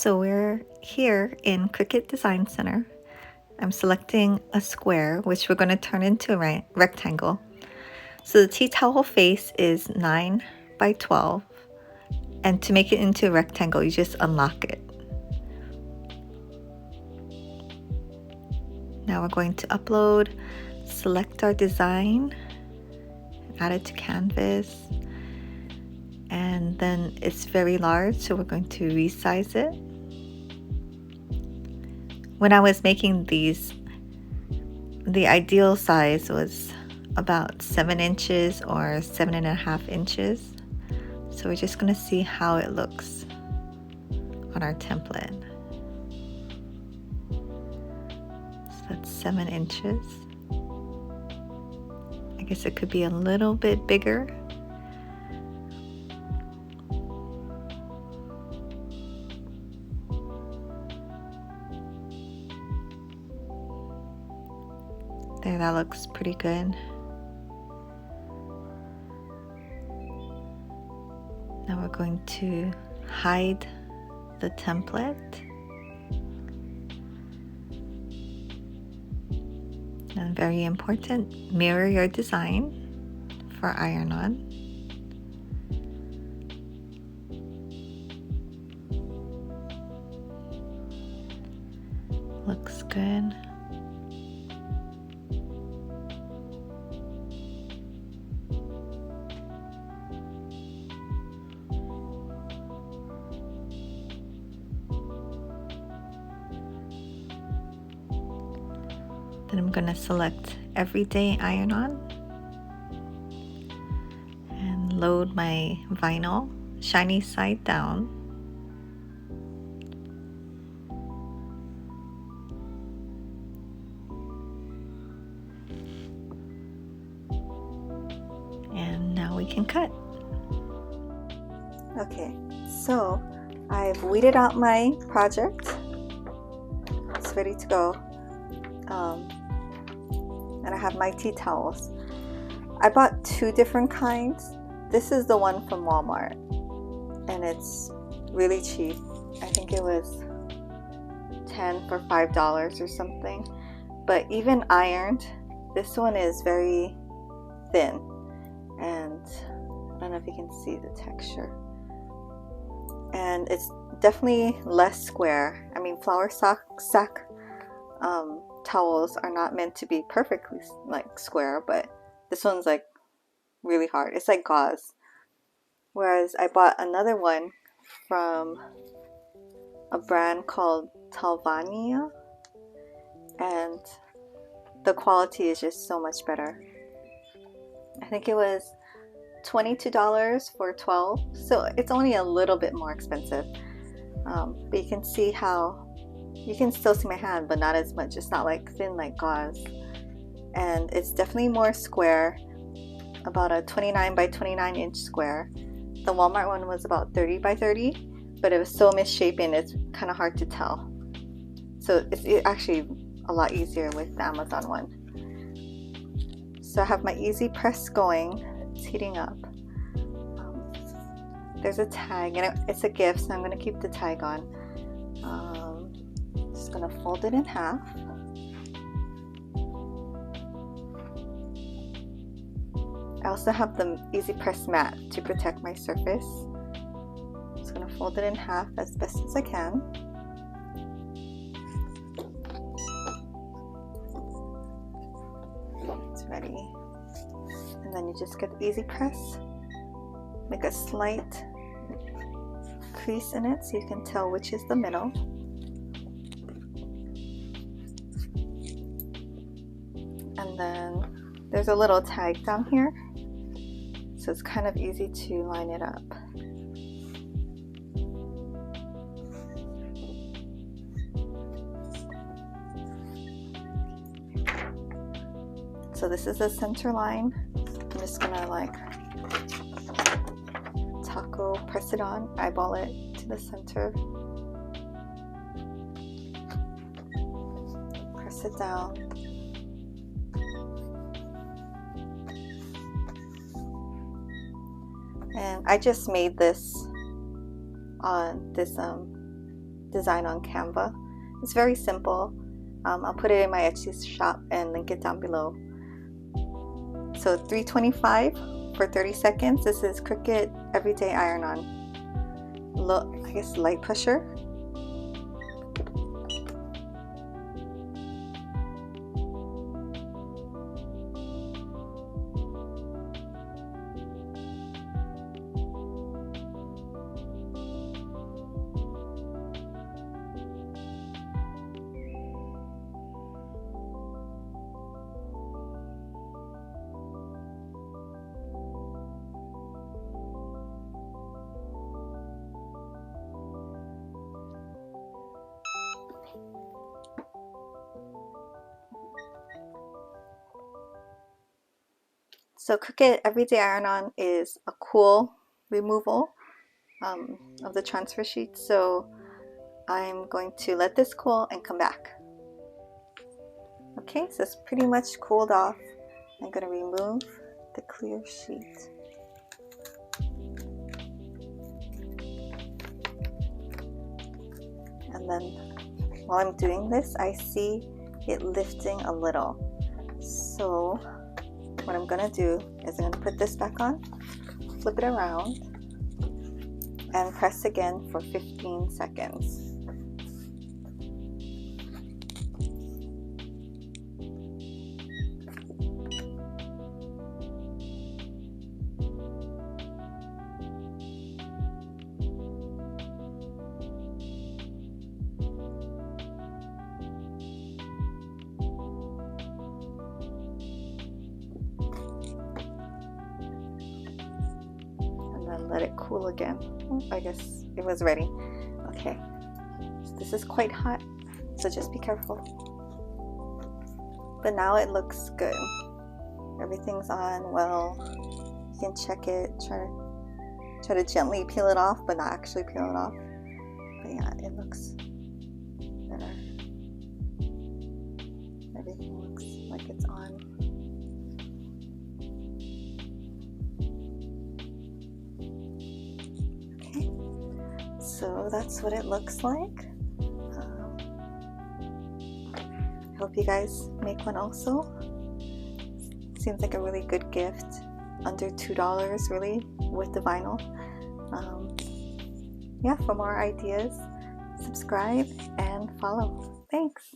So we're here in Cricut Design Center. I'm selecting a square, which we're going to turn into a rectangle. So the tea towel face is 9 by 12. And to make it into a rectangle, you just unlock it. Now we're going to upload, select our design, add it to canvas. And then it's very large, so we're going to resize it. When I was making these, the ideal size was about 7 inches or 7.5 inches. So we're just going to see how it looks on our template. So that's 7 inches. I guess it could be a little bit bigger. There, that looks pretty good. Now we're going to hide the template. And very important, mirror your design for iron-on. Looks good. Then I'm going to select Everyday Iron-On and load my vinyl shiny side down. And now we can cut. Okay, so I've weeded out my project. It's ready to go. And I have my tea towels. I bought 2 different kinds. This is the one from Walmart, and it's really cheap. I think it was 10 for $5 or something. But even ironed, this one is very thin, and I don't know if you can see the texture. And it's definitely less square. I mean, flour sack towels are not meant to be perfectly like square, but this one's like really hard. It's like gauze. Whereas I bought another one from a brand called Talvania, and the quality is just so much better. I think it was $22 for 12, so it's only a little bit more expensive. But you can see how you can still see my hand, but not as much. It's not like thin like gauze, and it's definitely more square, about a 29 by 29 inch square. The Walmart one was about 30 by 30, but it was so misshapen it's kind of hard to tell. So it's actually a lot easier with the Amazon one. So I have my easy press going. It's heating up. There's a tag, and it's a gift, so I'm going to keep the tag on. Just going to fold it in half. I also have the easy press mat to protect my surface. Just going to fold it in half as best as I can. It's ready. And then you just get the easy press. Make a slight crease in it so you can tell which is the middle. And then there's a little tag down here, so it's kind of easy to line it up. So this is the center line. I'm just gonna like taco press it on, eyeball it to the center, press it down, and I just made this on this design on Canva. It's very simple. I'll put it in my Etsy shop and link it down below. So $3.25 for 30 seconds. This is Cricut Everyday Iron-On. I guess light pusher. So Cricut Everyday Iron-On is a cool removal of the transfer sheet. So I'm going to let this cool and come back. Okay, so it's pretty much cooled off. I'm going to remove the clear sheet. And then while I'm doing this, I see it lifting a little. So what I'm going to do is I'm going to put this back on, flip it around, and press again for 15 seconds. Let it cool again. I guess it was ready. Okay, so this is quite hot, so just be careful. But now it looks good. Everything's on well. You can check it. Try to gently peel it off, but not actually peel it off. But yeah, it looks better. Everything looks like it's on. So that's what it looks like. I hope you guys make one also. Seems like a really good gift. Under $2 really with the vinyl. Yeah, for more ideas, subscribe and follow. Thanks.